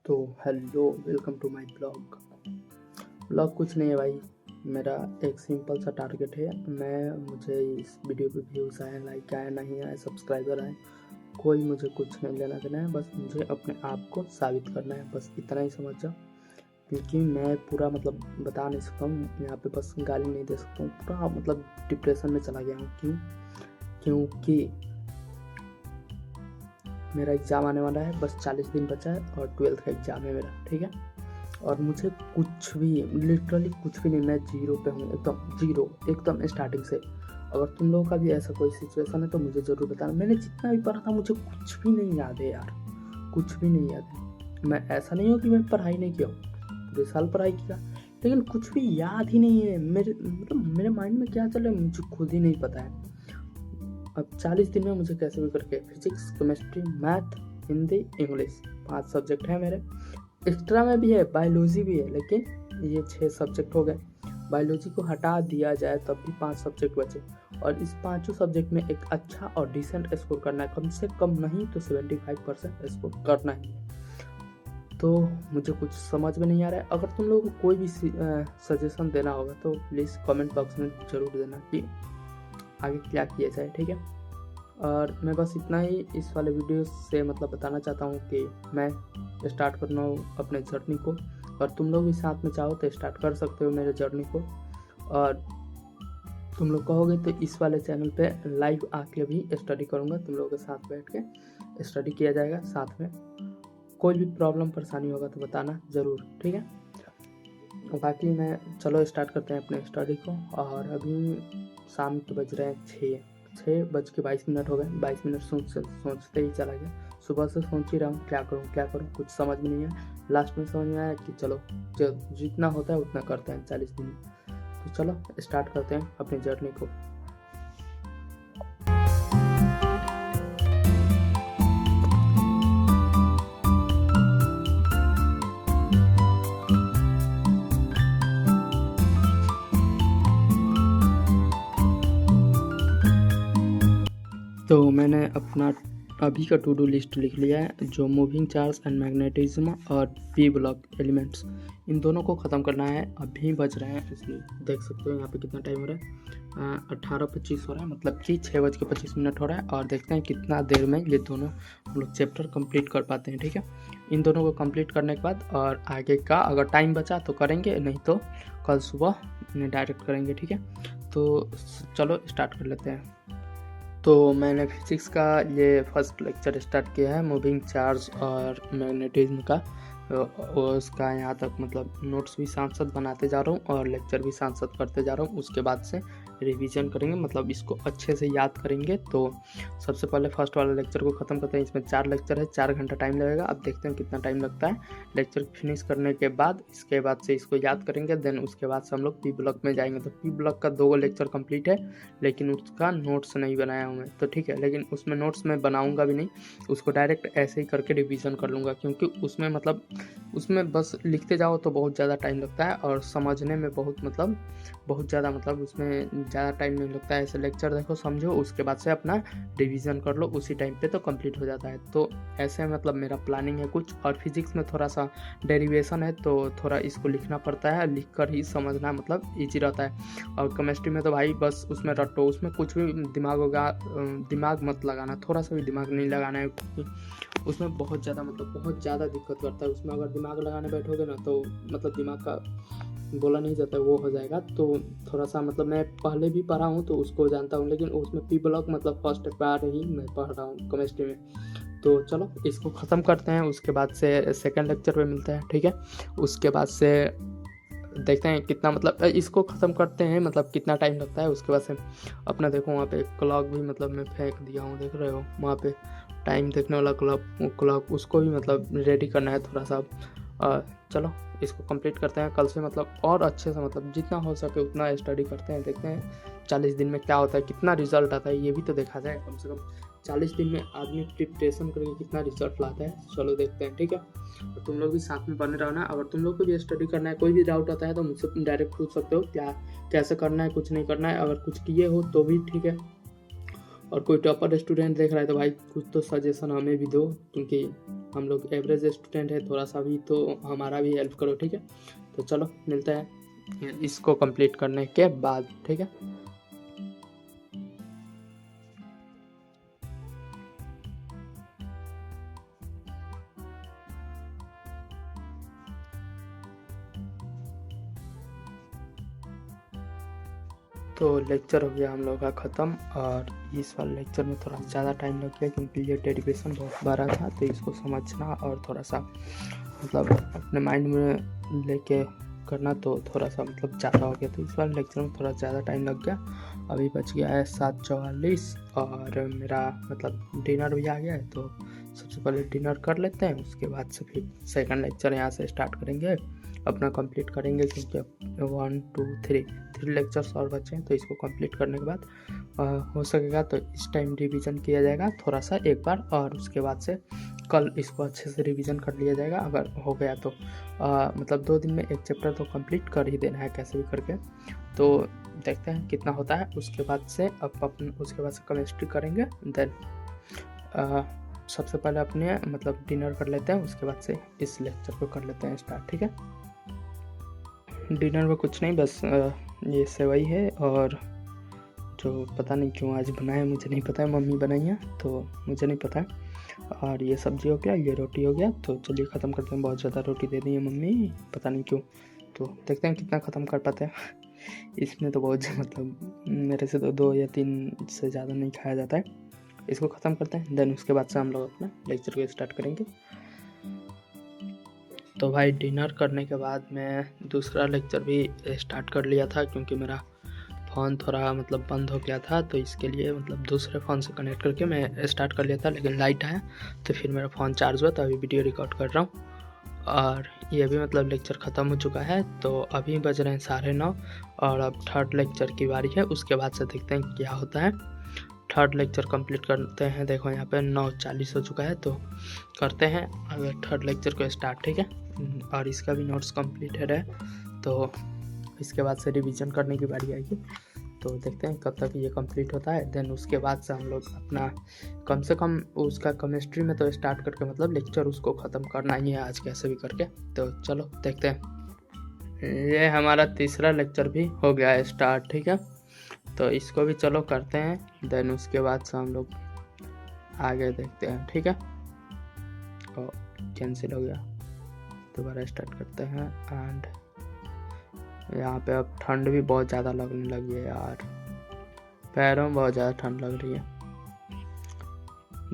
तो hello, welcome to my blog. कुछ नहीं है भाई, मेरा एक सिंपल सा टारगेट है। मुझे इस वीडियो पे व्यूज़ आए, लाइक आए, नहीं आए, सब्सक्राइबर आए, कोई मुझे कुछ नहीं लेना देना है। बस मुझे अपने आप को साबित करना है, बस इतना ही समझ जाओ। क्योंकि मैं पूरा बता नहीं सकता हूँ यहाँ पे, बस गाली नहीं दे सकता हूँ। पूरा डिप्रेशन में चला गया हूँ। क्योंकि मेरा एग्ज़ाम आने वाला है, बस 40 दिन बचा है और 12th का एग्ज़ाम है मेरा, ठीक है। और मुझे कुछ भी, लिटरली कुछ भी नहीं, मैं जीरो पे हूँ, एकदम जीरो, एकदम स्टार्टिंग से। अगर तुम लोगों का भी ऐसा कोई सिचुएशन है तो मुझे ज़रूर बताना। मैंने जितना भी पढ़ा था मुझे कुछ भी नहीं याद है यार, कुछ भी नहीं याद है। मैं ऐसा नहीं हूँ कि मैं पढ़ाई नहीं किया हूँ, पूरे साल पढ़ाई किया, लेकिन कुछ भी याद ही नहीं है। मेरे माइंड में क्या चल रहा है मुझे खुद ही नहीं पता है। अब 40 दिन में मुझे कैसे भी करके physics, chemistry, math, Hindi, English 5 subject हैं मेरे। एक्स्ट्रा में भी है, बायोलॉजी भी है, लेकिन ये 6 सब्जेक्ट हो गए। बायोलॉजी को हटा दिया जाए तब भी 5 सब्जेक्ट बचे, और इस 5 सब्जेक्ट में एक अच्छा और डिसेंट स्कोर करना है, कम से कम नहीं तो 75% स्कोर करना ही है। तो मुझे कुछ समझ में नहीं आ रहा है। अगर तुम लोगों को कोई भी सजेशन देना होगा तो प्लीज़ कमेंट बॉक्स में ज़रूर देना कि आगे क्या किया जाए, ठीक है। और मैं बस इतना ही इस वाले वीडियो से बताना चाहता हूँ कि मैं स्टार्ट करना हूँ अपने जर्नी को, और तुम लोग भी साथ में चाहो तो स्टार्ट कर सकते हो मेरे जर्नी को। और तुम लोग कहोगे तो इस वाले चैनल पे लाइव आके भी स्टडी करूँगा, तुम लोगों के साथ बैठ के स्टडी किया जाएगा साथ में। कोई भी प्रॉब्लम परेशानी होगा तो बताना ज़रूर, ठीक है। बाकी मैं चलो स्टार्ट करते हैं अपने स्टडी को। और अभी शाम के बज रहे हैं 6:22 हो गए। 22 मिनट सोचते ही चला गया। सुबह से सोच ही रहा हूँ क्या करूँ, कुछ समझ में नहीं आया। लास्ट में समझ में आया कि चलो जितना होता है उतना करते हैं 40 दिन में। तो चलो स्टार्ट करते हैं अपनी जर्नी को। तो मैंने अपना अभी का टू डू लिस्ट लिख लिया है, जो मूविंग चार्ज एंड मैग्नेटिज्म और पी ब्लॉक एलिमेंट्स, इन दोनों को ख़त्म करना है। अभी बज रहे हैं, इसलिए देख सकते हो यहाँ पे कितना टाइम हो रहा है, 18:25 हो रहा है, मतलब कि 6:25 हो रहा है। और देखते हैं कितना देर में ये दोनों हम लोग चैप्टर कंप्लीट कर पाते हैं, ठीक है। इन दोनों को कंप्लीट करने के बाद और आगे का अगर टाइम बचा तो करेंगे, नहीं तो कल सुबह डायरेक्ट करेंगे, ठीक है। तो चलो स्टार्ट कर लेते हैं। तो मैंने फिजिक्स का ये फर्स्ट लेक्चर स्टार्ट किया है, मूविंग चार्ज और मैग्नेटिज्म का। उसका यहाँ तक नोट्स भी साथ साथ बनाते जा रहा हूँ और लेक्चर भी साथ साथ करते जा रहा हूँ। उसके बाद से रिवीजन करेंगे, इसको अच्छे से याद करेंगे। तो सबसे पहले फर्स्ट वाले लेक्चर को ख़त्म करते हैं। इसमें 4 लेक्चर है, 4 घंटा टाइम लगेगा। अब देखते हैं कितना टाइम लगता है। लेक्चर फिनिश करने के बाद इसके बाद से इसको याद करेंगे, देन उसके बाद से हम लोग पी ब्लॉक में जाएंगे। तो पी ब्लॉक का 2 लेक्चर कंप्लीट है, लेकिन उसका नोट्स नहीं बनाया हूँ मैं, तो ठीक है। लेकिन उसमें नोट्स मैं बनाऊँगा भी नहीं, उसको डायरेक्ट ऐसे ही करके रिवीजन कर लूँगा। क्योंकि उसमें बस लिखते जाओ तो बहुत ज़्यादा टाइम लगता है, और समझने में बहुत ज़्यादा उसमें ज़्यादा टाइम नहीं लगता है। ऐसे लेक्चर देखो, समझो, उसके बाद से अपना रिवीजन कर लो, उसी टाइम पे तो कंप्लीट हो जाता है। तो ऐसे मेरा प्लानिंग है कुछ। और फिजिक्स में थोड़ा सा डेरिवेशन है, तो थोड़ा इसको लिखना पड़ता है, लिख कर ही समझना ईजी रहता है। और केमिस्ट्री में तो भाई बस उसमें रटो, उसमें कुछ भी दिमाग मत लगाना, थोड़ा सा भी दिमाग नहीं लगाना है, क्योंकि उसमें बहुत ज़्यादा दिक्कत करता है। उसमें अगर दिमाग लगाने बैठोगे ना तो दिमाग का बोला नहीं जाता है, वो हो जाएगा। तो थोड़ा सा मैं पहले भी पढ़ा हूँ तो उसको जानता हूँ, लेकिन उसमें पी ब्लॉक फर्स्ट बार ही मैं पढ़ रहा हूँ केमिस्ट्री में। तो चलो इसको ख़त्म करते हैं, उसके बाद से सेकंड लेक्चर पे मिलते हैं, ठीक है। उसके बाद से देखते हैं कितना इसको ख़त्म करते हैं, कितना टाइम लगता है। उसके बाद से अपना देखो, वहाँ पे क्लॉक भी मैं फेंक दिया हूँ, देख रहे हो वहाँ पे टाइम देखने वाला क्लॉक, उसको भी रेडी करना है थोड़ा सा। चलो इसको कंप्लीट करते हैं कल से, और अच्छे से जितना हो सके उतना स्टडी करते हैं। देखते हैं 40 दिन में क्या होता है, कितना रिजल्ट आता है, ये भी तो देखा जाए। कम से कम 40 दिन में आदमी प्रिपरेशन करके कितना रिजल्ट लाता है, चलो देखते हैं, ठीक है। तो तुम लोग भी साथ में बने रहना। अगर तुम लोग को भी स्टडी करना है, कोई भी डाउट आता है तो मुझसे डायरेक्ट पूछ सकते हो, क्या कैसे करना है, कुछ नहीं करना है। अगर कुछ किए हो तो भी ठीक है, और कोई टॉपर स्टूडेंट देख रहा है तो भाई कुछ तो सजेशन हमें भी दो, क्योंकि हम लोग एवरेज स्टूडेंट है, थोड़ा सा भी तो हमारा भी हेल्प करो, ठीक है। तो चलो मिलते हैं इसको कंप्लीट करने के बाद, ठीक है। तो लेक्चर हो गया हम लोग का ख़त्म, और इस वाले लेक्चर में थोड़ा ज़्यादा टाइम लग गया क्योंकि ये डेरिवेशन बहुत बड़ा था, तो इसको समझना और थोड़ा सा मतलब अपने माइंड में लेके करना तो थोड़ा सा मतलब ज़्यादा हो गया, तो इस वाले लेक्चर में थोड़ा ज़्यादा टाइम लग गया। अभी बच गया है 7:44 और मेरा मतलब डिनर भी आ गया है, तो सबसे पहले डिनर कर लेते हैं, उसके बाद से फिर सेकंड लेक्चर यहाँ से स्टार्ट करेंगे, अपना कंप्लीट करेंगे, क्योंकि 1 2 3 लेक्चर्स और बचे हैं। तो इसको कंप्लीट करने के बाद हो सकेगा तो इस टाइम रिवीजन किया जाएगा थोड़ा सा एक बार, और उसके बाद से कल इसको अच्छे से रिवीजन कर लिया जाएगा अगर हो गया तो। मतलब 2 दिन में एक चैप्टर तो कंप्लीट कर ही देना है कैसे भी करके, तो देखते हैं कितना होता है। उसके बाद से उसके बाद से केमिस्ट्री करेंगे, देन सबसे पहले अपने मतलब डिनर कर लेते हैं, उसके बाद से इस लेक्चर को कर लेते हैं स्टार्ट, ठीक है। डिनर में कुछ नहीं, बस ये सेवई है, और जो पता नहीं क्यों आज बनाया है मुझे नहीं पता है, मम्मी बनाई है तो मुझे नहीं पता है। और ये सब्जी हो गया, ये रोटी हो गया, तो चलिए ख़त्म करते हैं। बहुत ज़्यादा रोटी दे दी है मम्मी, पता नहीं क्यों, तो देखते हैं कितना ख़त्म कर पाते हैं। इसमें तो बहुत मतलब मेरे से तो 2 या 3 से ज़्यादा नहीं खाया जाता है। इसको ख़त्म करते हैं, देन उसके बाद से हम लोग अपना लेक्चर को स्टार्ट करेंगे। तो भाई डिनर करने के बाद मैं दूसरा लेक्चर भी स्टार्ट कर लिया था, क्योंकि मेरा फ़ोन थोड़ा मतलब बंद हो गया था, तो इसके लिए मतलब दूसरे फ़ोन से कनेक्ट करके मैं स्टार्ट कर लिया था, लेकिन लाइट आया तो फिर मेरा फ़ोन चार्ज हुआ, तो अभी वीडियो रिकॉर्ड कर रहा हूँ। और ये भी मतलब लेक्चर ख़त्म हो चुका है, तो अभी बज रहे हैं 9:30 और अब थर्ड लेक्चर की बारी है। उसके बाद से देखते हैं क्या होता है। थर्ड लेक्चर कंप्लीट करते हैं। देखो यहाँ पे 9:40 हो चुका है, तो करते हैं अब थर्ड लेक्चर को स्टार्ट, ठीक है। और इसका भी नोट्स कंप्लीटेड है, तो इसके बाद से रिवीजन करने की बारी आएगी, तो देखते हैं कब तक ये कंप्लीट होता है। देन उसके बाद से हम लोग अपना कम से कम उसका केमिस्ट्री में तो स्टार्ट करके मतलब लेक्चर उसको ख़त्म करना ही है आज कैसे भी करके, तो चलो देखते हैं। ये हमारा तीसरा लेक्चर भी हो गया है स्टार्ट, ठीक है, तो इसको भी चलो करते हैं। देन उसके बाद से हम लोग आगे देखते हैं, ठीक है। और कैंसिल हो गया, दोबारा स्टार्ट करते हैं। एंड यहाँ पे अब ठंड भी बहुत ज़्यादा लगने लगी है यार, पैरों में बहुत ज़्यादा ठंड लग रही है।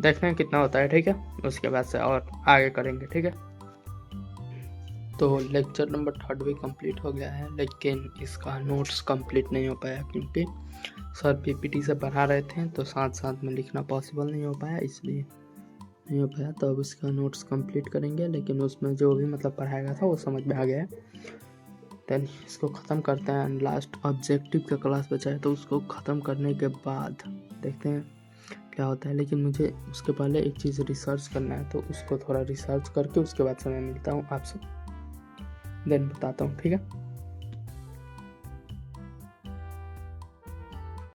देखते हैं कितना होता है, ठीक है, उसके बाद से और आगे करेंगे, ठीक है। तो लेक्चर नंबर 3 भी कंप्लीट हो गया है, लेकिन इसका नोट्स कंप्लीट नहीं हो पाया, क्योंकि सर पीपीटी से पढ़ा रहे थे, तो साथ साथ में लिखना पॉसिबल नहीं हो पाया, इसलिए नहीं हो पाया। तो अब इसका नोट्स कंप्लीट करेंगे, लेकिन उसमें जो भी मतलब पढ़ाया गया था वो समझ में आ गया है। देन इसको ख़त्म करते हैं। लास्ट ऑब्जेक्टिव का क्लास बचा है, तो उसको ख़त्म करने के बाद देखते हैं क्या होता है। लेकिन मुझे उसके पहले एक चीज़ रिसर्च करना है, तो उसको थोड़ा रिसर्च करके उसके बाद से मैं मिलता हूँ आपसे, देन बताता हूँ, ठीक है।